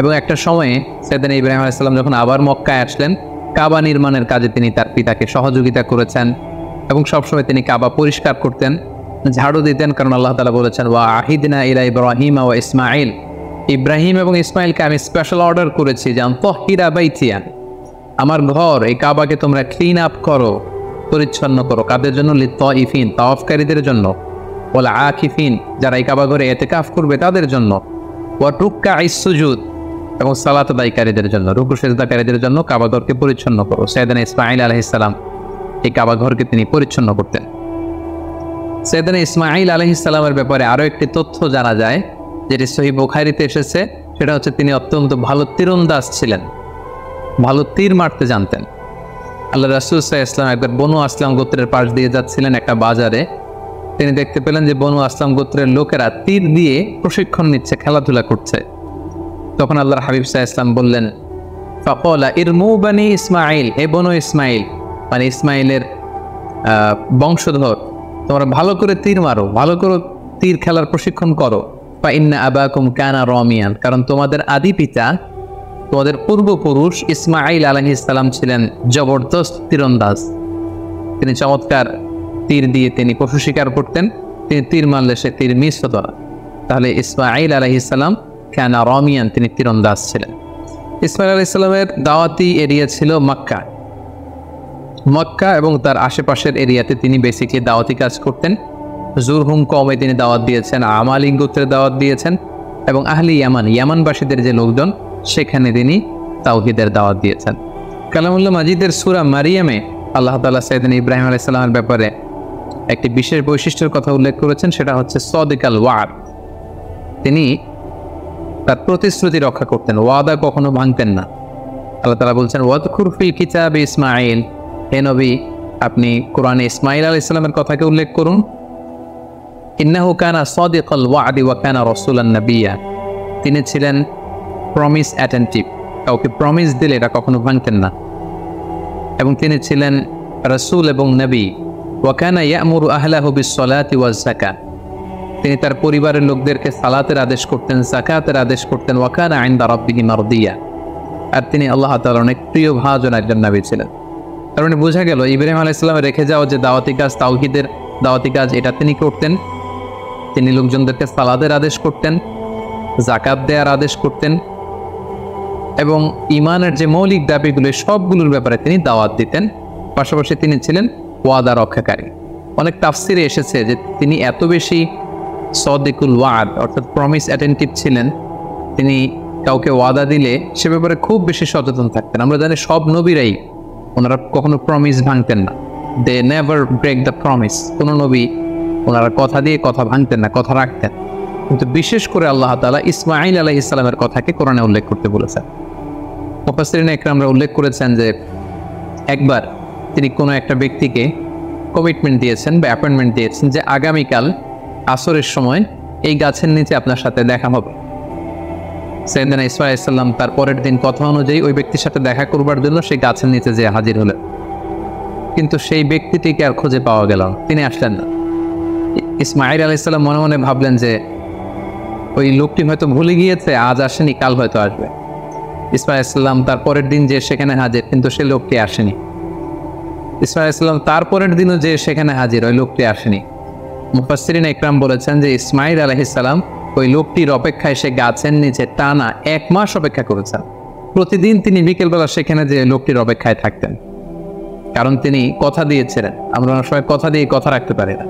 এবং একটা সময়ে সাইয়েদনা ইব্রাহিম আলাইহিস সালাম যখন আবার মক্কায় আসলেন, কাবা নির্মাণের কাজে তিনি তার পিতাকে সহযোগিতা করেছেন এবং সবসময় তিনি কাবা পরিষ্কার করতেন, ঝাড়ু দিতেন, কারণ আল্লাহ তাআলা বলেছেন ওয়া আহিদনা ইলা ইব্রাহিম ওয়া ইসমাঈল, ইব্রাহিম এবং ইসমাইলকে আমি স্পেশাল অর্ডার করেছি যে তাহহিরা বাইতিয়া, আমার ঘর এই কাবাকে তোমরা ক্লিন আপ করো, পরিচ্ছন্ন করো। কাদের জন্য? লিত্তাইফিন, তাওয়াফকারীদের জন্য, ওয়াল আকিফিন, যারা এই কাবা ঘরে ইতিকাফ করবে তাদের জন্য, ওয়া রুকআইস সুজুদ, এবং সালাত আদায়কারীদের জন্য, রুকু সিজদাকারীদের জন্য কাবা ঘরকে পরিচ্ছন্ন করো। সাইয়েদনা ইসমাঈল আলাইহিস সালাম এই কাবা ঘরকে তিনি পরিচ্ছন্ন করতেন। সাইয়েদনা ইসমাঈল আলাইহিস সালামের ব্যাপারে আরো একটি তথ্য জানা যায় যেটি সহিহ বুখারীতে এসেছে, সেটা হচ্ছে তিনি অত্যন্ত ভালো তীরন্দাজ ছিলেন, ভালো তীর মারতে জানতেন। আল্লাহ রাসূল সাল্লাল্লাহু আলাইহি ওয়াসাল্লাম একবার বনু আসলাম গোত্রের পাশ দিয়ে যাচ্ছিলেন একটা বাজারে, তিনি দেখতে পেলেন যে বনু আসলাম গোত্রের লোকেরা তীর দিয়ে প্রশিক্ষণ নিচ্ছে, খেলাধুলা করছে। তখন আল্লাহর হাবিব সাল্লাল্লাহু আলাইহি ওয়াসাল্লাম বললেন ফাকালা ইরমু বানি ইসমাঈল, হে বনু ইসমাঈল, মানে ইসমাঈলের বংশধর, তোমরা ভালো করে তীর মারো, ভালো করে তীর খেলার প্রশিক্ষণ করো। ফা ইন্না আবাকুম কানা রামিয়ান, কারণ তোমাদের আদি পিতা, তোমাদের পূর্বপুরুষ ইসমাঈল আলাইহিস সালাম ছিলেন জবরদস্ত তীরন্দাজ, তিনি চমৎকার তীর দিয়ে তিনি পশু শিকার করতেন, তিনি তীর মারলে সে তীর মিস হতো না। তাহলে ইসমাঈল আলাইহিস সালাম কানা রামিয়ান, তিনি তীরন্দাজ ছিলেন। ইসমাঈল আলাইহিস সালামের দাওয়াতি এরিয়া ছিল মক্কা, মক্কা এবং তার আশেপাশের এরিয়াতে তিনি বেসিক্যালি দাওয়াতি কাজ করতেন। জুরহুম কওমে তিনি দাওয়াত দিয়েছেন, আমালি গোত্রে দাওয়াত দিয়েছেন, এবং আহলি ইয়ামান, ইয়ামানবাসীদের যে লোকজন সেখানে তিনি তাওহীদের দাওয়াত দিয়েছেন। কালামুল্লাহ মাজিদের সূরা মারিয়ামে আল্লাহ তাআলা সাইয়েদনা ইব্রাহিম আলাইহিস সালামের ব্যাপারে একটি বিশেষ বৈশিষ্ট্যের কথা উল্লেখ করেছেন, সেটা হচ্ছে সাদিকাল ওয়াদ, তিনি তার প্রতিশ্রুতি রক্ষা করতেন, ওয়াদা কখনো ভাঙতেন না। আল্লাহ তাআলা বলছেন ওয়াযকুর ফিল কিতাবি ইসমাঈল, হে নবী আপনি কোরআনে ইসমাঈল আলাইহিস সালামের কথাকে উল্লেখ করুন। ইন্নাহু কানা সাদিকাল ওয়াদি ওয়া কানা রাসূলান নাবিয়্যা, তিনি ছিলেন প্রমিস অ্যাটেন্টিভ, কাউকে প্রমিস দিলে এটা কখনো ভাঙতেন না, এবং তিনি ছিলেন রাসূল এবং নবী। ওয়া কানা ইয়া'মুরু আহলাহু বিস-সালাতি ওয়াজ-যাকাত, তিনি তার পরিবারের লোকদেরকে সালাতের আদেশ করতেন, যাকাতের আদেশ করতেন। ওয়া কানা ইনদা রাব্বিহি মারদিয়া, আর তিনি আল্লাহ তাআলার অনেক প্রিয় ভাজন একজন নবী ছিলেন। তার মানে বোঝা গেল ইব্রাহিম আলাইহিস সালাম রেখে যাওয়া যে দাওয়াতি কাজ, তাওহীদের দাওয়াতি কাজ, এটা তিনি করতেন। তিনি লোকজনদেরকে সালাতের আদেশ করতেন, যাকাত দেওয়ার আদেশ করতেন, এবং ঈমানের যে মৌলিক দাবিগুলো সবগুলোর ব্যাপারে তিনি দাওয়াত দিতেন। পাশাপাশি তিনি ছিলেন ওয়াদা রক্ষাকারী। অনেক তাফসিরে এসেছে যে তিনি এত বেশি সাদিকুল ওয়াদ অর্থাৎ প্রমিস অ্যাটেন্টিভ ছিলেন, তিনি কাউকে ওয়াদা দিলে সে ব্যাপারে খুব বেশি সচেতন থাকতেন। আমরা জানি সব নবীরাই ওনারা কখনো প্রমিস ভাঙতেন না, they never break the promise. কোনো নবী ওনারা কথা দিয়ে কথা ভাঙতেন না, কথা রাখতেন। কিন্তু বিশেষ করে আল্লাহ তাআলা ইসমাঈল আলাইহিস সালামের কথাকে কোরআনে উল্লেখ করতে বলেছেন। মুফাসসিরিন ইকরামরা উল্লেখ করেছেন যে একবার তিনি কোনো একটা ব্যক্তিকে কমিটমেন্ট দিয়েছেন বা অ্যাপয়েন্টমেন্ট দিয়েছেন যে আগামীকাল আসরের সময় এই গাছের নিচে আপনার সাথে দেখা হবে। সাইয়েদনা ঈসা আলাইহিস সালাম তার পরের দিন কথা অনুযায়ী ওই ব্যক্তির সাথে দেখা করবার জন্য সেই গাছের নিচে যেয়ে হাজির হলেন, কিন্তু সেই ব্যক্তিটিকে আর খুঁজে পাওয়া গেল না, তিনি আসলেন না। ইসমাঈল আলাইহিস সালাম মনে মনে ভাবলেন যে ওই লোকটি হয়তো ভুলে গিয়েছে, আজ আসেনি, কাল হয়তো আসবে। ঈসা আলাইহিস সালাম তার পরের দিন যে সেখানে হাজির, কিন্তু সেই লোকটি আসেনি। ঈসা আলাইহিস সালাম তার পরের দিনও যে সেখানে হাজির, ওই লোকটি আসেনি। মুফাসসিরিন ইকরাম বলেছেন যে ইসমাঈল আলাইহিস সালাম ওই লোকটির অপেক্ষায় সে গাছের নিচে টানা 1 মাস অপেক্ষা করেছেন। প্রতিদিন তিনি বিকেলবেলা সেখানে যে লোকটির অপেক্ষায় থাকতেন, কারণ তিনি কথা দিয়েছিলেন। আমরা অনেক সময় কথা দিয়ে কথা রাখতে পারি না,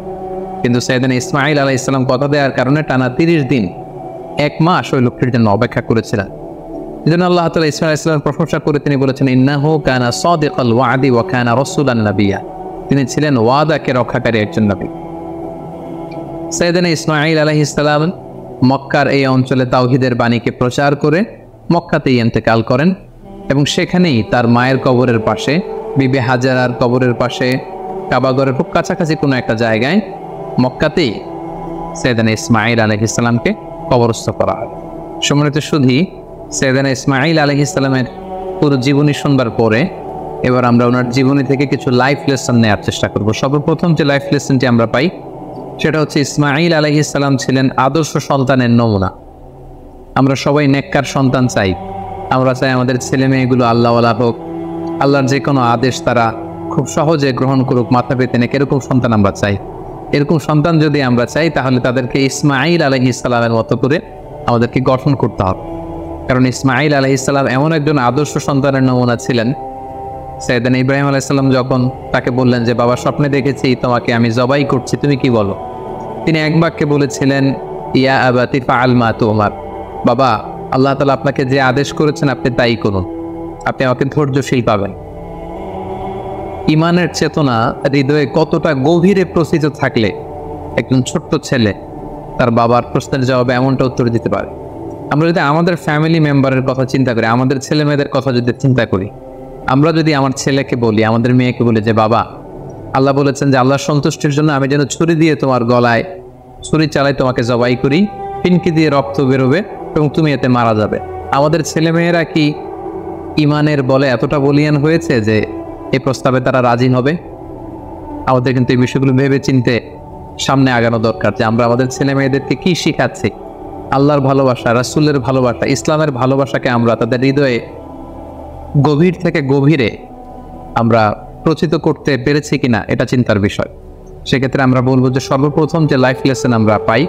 কিন্তু সাইয়েদনা ইসমাঈল আলাইহিস সালাম কথা দেওয়ার কারণে টানা 30 দিন 1 মাস ওই লোকটির জন্য অপেক্ষা করেছিলেন। এজন্য আল্লাহ তাআলা ইসমাঈল আলাইহিস সালামের প্রশংসা করে তিনি বলেছেন ইন্নাহু কানা সাদিকাল ওয়াদি ওয়া কানা রাসূলান নাবিয়্যা, তিনি ছিলেন ওয়াদাকে রক্ষাকারী একজন নবী। সাইয়েদনা ইসমাঈল আলাইহিস সালাম মক্কার এই অঞ্চলে তাওহীদের বাণীকে প্রচার করে মক্কাতেই ইন্তেকাল করেন এবং সেখানেই তার মায়ের কবরের পাশে, বিবি হাজারার কবরের পাশে, কাবাগরের খুব কাছাকাছি কোনো একটা জায়গায় মক্কাতেই সাইয়েদনা ইসমাঈল আলাইহিস সালামকে কবরস্থ করা হয়। সম্মানিত সুধী, সাইয়েদনা ইসমাঈল আলাইহিস সালামের পুরো জীবনী শুনবার পরে এবার আমরা ওনার জীবনী থেকে কিছু লাইফ লেসন নেওয়ার চেষ্টা করব। সর্বপ্রথম যে লাইফ লেসনটি আমরা পাই সেটা হচ্ছে ইসমাঈল আলাইহিস সালাম ছিলেন আদর্শ সন্তানের নমুনা। আমরা সবাই নেককার সন্তান চাই, আমরা চাই আমাদের ছেলে মেয়েগুলো আল্লাহওয়ালা হোক, আল্লাহর যে কোনো আদেশ তারা খুব সহজে গ্রহণ করুক, মাথা পেতে নেক, এরকম সন্তান আমরা চাই। এরকম সন্তান যদি আমরা চাই তাহলে তাদেরকে ইসমাঈল আলাইহিস সালামের মতো করে আমাদেরকে গঠন করতে হবে, কারণ ইসমাঈল আলাইহিস সালাম এমন একজন আদর্শ সন্তানের নমুনা ছিলেন। সাইয়েদনা ইব্রাহিম আলাইহিস সালাম যখন তাকে বললেন যে বাবা স্বপ্নে দেখেছি তোমাকে আমি জবাই করছি, তুমি কি বলো? তিনি এক বাক্যে বলেছিলেন ইয়া আবাতি ফাআল মা তুমার, বাবা আল্লাহ তাআলা আপনাকে যে আদেশ করেছেন আপনি তাই করুন, আপনি আমাকে ধৈর্যশীল পাবেন। ইমানের চেতনা হৃদয়ে কতটা গভীরে প্রসিত থাকলে একজন ছোট্ট ছেলে তার বাবার প্রশ্নের জবাবে এমনটা উত্তর দিতে পারে। আমরা যদি আমাদের ফ্যামিলি মেম্বারের কথা চিন্তা করি, আমাদের ছেলে মেয়েদের কথা যদি চিন্তা করি, আমরা যদি আমার ছেলেকে বলি, আমাদের মেয়েকে বলি যে বাবা আল্লাহ বলেছেন যে আল্লাহর সন্তুষ্টির জন্য আমি যেন ছুরি দিয়ে তোমার গলায় ছুরি চালাই, তোমাকে জবাই করি, পিনকি দিয়ে রক্ত বেরোবে এবং তুমি এতে মারা যাবে। আমাদের ছেলেমেয়েরা কি ইমানের বলে এতটা বলিয়ান হয়েছে যে এই প্রস্তাবে তারা রাজি হবে? আমাদের কিন্তু এই বিষয়গুলো ভেবে চিনতে সামনে আগানো দরকার যে আমরা আমাদের ছেলে মেয়েদেরকে কি শিখাচ্ছি। আল্লাহর ভালোবাসা, রাসূলের ভালোবাসা, ইসলামের ভালোবাসাকে আমরা তাদের হৃদয়ে গভীর থেকে গভীরে আমরা প্রচিত করতে পেরেছি কিনা এটা চিন্তার বিষয়। সেক্ষেত্রে আমরা বলবো যে সর্বপ্রথম যে লাইফ লেসন আমরা পাই,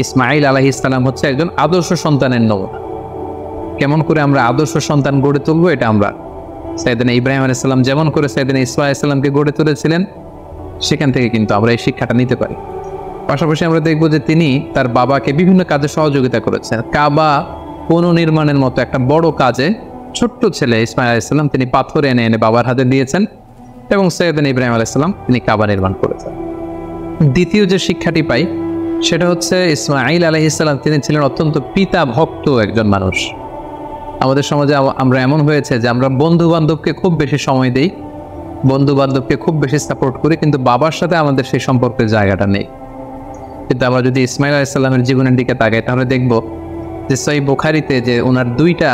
ইসমাঈল আলাইহিস সালাম হচ্ছে একজন আদর্শ সন্তানের নমুনা। কেমন করে আমরা আদর্শ সন্তান গড়ে তুলবো, এটা আমরা সাইয়েদনা ইব্রাহিম আলাইহিস সালাম যেমন করে সাইয়েদনা ঈসা আলাইহিস সালামকে গড়ে তুলেছিলেন সেখান থেকে কিন্তু আমরা এই শিক্ষাটা নিতে পারি। পাশাপাশি আমরা দেখব যে তিনি তার বাবাকে বিভিন্ন কাজে সহযোগিতা করেছেন। কাবা পুনর্নির্মাণের মতো একটা বড় কাজে ছোট্ট ছেলে ইসমাঈল আলাইহিস সালাম তিনি পাথর এনে এনে বাবার হাতে দিয়েছেন এবং সাইয়েদনা ইব্রাহিম আলাইহিস সালাম তিনি কাবা নির্মাণ করেছেন। দ্বিতীয় যে শিক্ষাটি পাই সেটা হচ্ছে ইসমাঈল আলাইহিস সালাম তিনি ছিলেন অত্যন্ত পিতা ভক্ত একজন মানুষ। আমাদের সমাজে আমরা এমন হয়েছে যে আমরা বন্ধু বান্ধবকে খুব বেশি সময় দেই, বন্ধু বান্ধবকে খুব বেশি সাপোর্ট করি, কিন্তু বাবার সাথে আমাদের সেই সম্পর্কের জায়গাটা নেই। কিন্তু আমরা যদি ইসমাঈল আলাইহিস সালামের জীবনের দিকে তাকাই তাহলে দেখব যে সহিহ বুখারীতে যে ওনার 2টা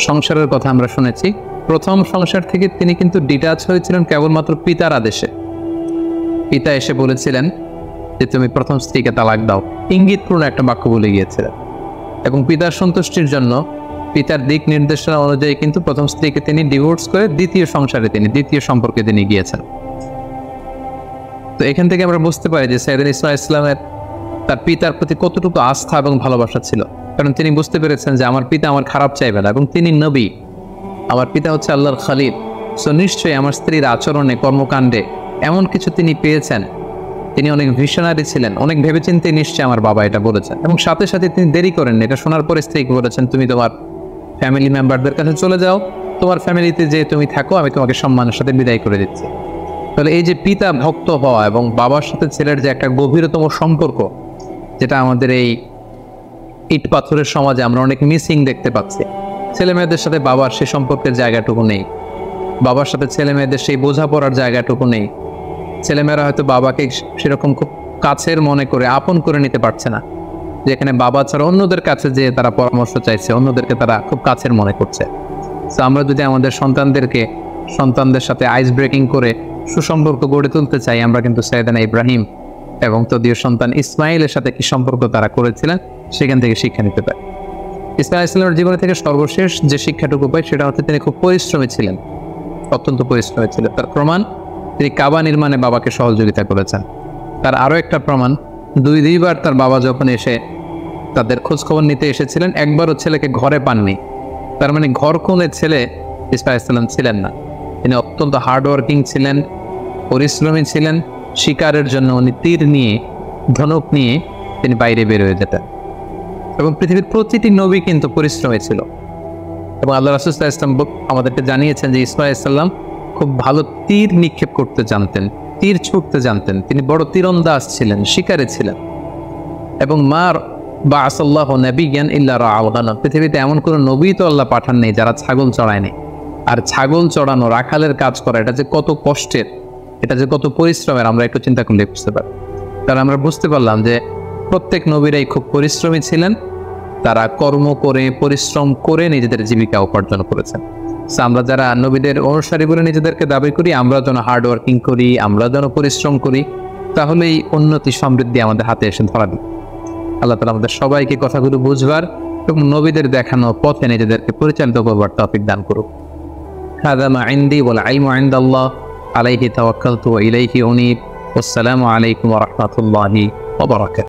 সংসারের কথা আমরা শুনেছি। প্রথম সংসার থেকে তিনি কিন্তু ডিটাচ হয়েছিলেন কেবলমাত্র পিতার আদেশে। পিতা এসে বলেছিলেন যে তুমি প্রথম স্ত্রীকে তালাক দাও, ইঙ্গিতপূর্ণ একটা বাক্য বলে গিয়েছিলেন এবং পিতার সন্তুষ্টির জন্য পিতার দিক নির্দেশনা অনুযায়ী কিন্তু প্রথম স্ত্রীকে তিনি ডিভোর্স করে দ্বিতীয় সংসারে দ্বিতীয় সম্পর্কে তিনি গিয়েছেন। তো এখান থেকে আমরা বুঝতে পারি যে সাইয়েদনা ঈসা আলাইহিস সালামের তার পিতার প্রতি কতটুকু আস্থা এবং ভালোবাসা ছিল, কারণ তিনি বুঝতে পেরেছেন যে আমার পিতা আমার খারাপ চাইবে না এবং তিনি নবী, আমার পিতা হচ্ছে আল্লাহর খলিল। সো নিশ্চয়ই আমার স্ত্রীর আচরণে, কর্মকাণ্ডে এমন কিছু তিনি পেয়েছেন, তিনি অনেক ভিশনারি ছিলেন, অনেক ভেবেচিন্তে নিশ্চয়ই আমার বাবা এটা বলেছেন। এবং সাথে সাথে তিনি দেরি করেন, এটা শোনার পরে স্ত্রীকে বলেছেন তুমি তোমার ফ্যামিলি মেম্বারদের কাছে চলে যাও, তোমার ফ্যামিলিতে যে তুমি থাকো, আমি তোমাকে সম্মানের সাথে বিদায় করে দিচ্ছি। তাহলে এই যে পিতা ভক্ত হওয়া এবং বাবার সাথে ছেলের যে একটা গভীরতম সম্পর্ক, যেটা আমাদের এই ইট পাথরের সমাজে আমরা অনেক মিসিং দেখতে পাচ্ছি। ছেলে মেয়েদের সাথে বাবার সেই সম্পর্কের জায়গাটুকু নেই, বাবার সাথে ছেলে মেয়েদের সেই বোঝাপড়ার জায়গাটুকু নেই। ছেলেমেয়েরা হয়তো বাবাকে সেরকম খুব কাছের মনে করে আপন করে নিতে পারছে না, যেখানে বাবা ছাড়া অন্যদের কাছে যে তারা পরামর্শ চাইছে, অন্যদেরকে তারা খুব কাছের মনে করছে। তো আমরা যদি আমাদের সন্তানদের সাথে আইস ব্রেকিং করে সুসম্পর্ক গড়ে তুলতে চাই, আমরা কিন্তু সাইয়েদানা ইব্রাহিম এবং তদীয় সন্তান ইসমাইলের সাথে কি সম্পর্ক তারা করেছিলেন সেখান থেকে শিক্ষা নিতে পারি। ইসমাইল ইসলামের জীবনে থেকে সর্বশেষ যে শিক্ষাটুকু পাই সেটা হচ্ছে তিনি খুব পরিশ্রমী ছিলেন, অত্যন্ত পরিশ্রমী ছিলেন। তার প্রমাণ, তিনি কাবা নির্মাণে বাবাকে সহযোগিতা করেছেন। তার আরও একটা প্রমাণ, দুইবার তার বাবা যখন এসে তাদের খোঁজখবর নিতে এসেছিলেন, একবারও ছেলেকে ঘরে পাননি। তার মানে ঘর কোণে ছেলে ইসমাইল ইসলাম ছিলেন না। তিনি অত্যন্ত হার্ডওয়ার্কিং ছিলেন, পরিশ্রমী ছিলেন। শিকারের জন্য উনি তীর নিয়ে, ধনুক নিয়ে তিনি বাইরে বের হয়ে যেতেন। এবং পৃথিবীর প্রতিটি নবী কিন্তু পরিশ্রমী ছিল। এবং আল্লাহ রাসূল সাল্লাল্লাহু আলাইহি ওয়াসাল্লাম আমাদেরকে জানিয়েছেন যে ইসমাইল ইসলাম খুব ভালো তীর নিক্ষেপ করতে জানতেন, তীর ছুঁড়তে জানতেন। তিনি বড় তীরন্দাজ ছিলেন, শিকারে ছিলেন। এবং মার বাআসাল্লাহু নাবিয়্যান ইল্লা রাআল গানাম, পৃথিবীতে এমন কোনো নবী তো আল্লাহ পাঠান নেই যারা ছাগল চড়ায়নি। আর ছাগল চড়ানো, রাখালের কাজ করা, এটা যে কত কষ্টের, এটা যে কত পরিশ্রমের, আমরা একটু চিন্তা করলে বুঝতে পারি। তাহলে আমরা বুঝতে পারলাম যে প্রত্যেক নবীরাই খুব পরিশ্রমী ছিলেন। তারা কর্ম করে, পরিশ্রম করে নিজেদের জীবিকা উপার্জন করেছেন। আমরা যারা নবীদের অনুসারী বলে নিজেদেরকে দাবি করি, আমরা যেন হার্ড ওয়ার্কিং করি, আমরা যেন পরিশ্রম করি, তাহলেই উন্নতি সমৃদ্ধি আমাদের হাতে এসে ধরা দিবে। আল্লাহ তাআলা আমাদের সবাইকে কথাগুলো বুঝবার এবং নবীদের দেখানো পথে নিজেদেরকে পরিচালিত করবার তৌফিক দান করুক। হাযা মা ইনদি ওয়াল ইলমু ইনদাল্লাহ আলাইহি তাওয়াক্কালতু ওয়া ইলাইহি উনীব। আসসালামু আলাইকুম ওয়া রাহমাতুল্লাহি ওয়া বারাকাতুহু।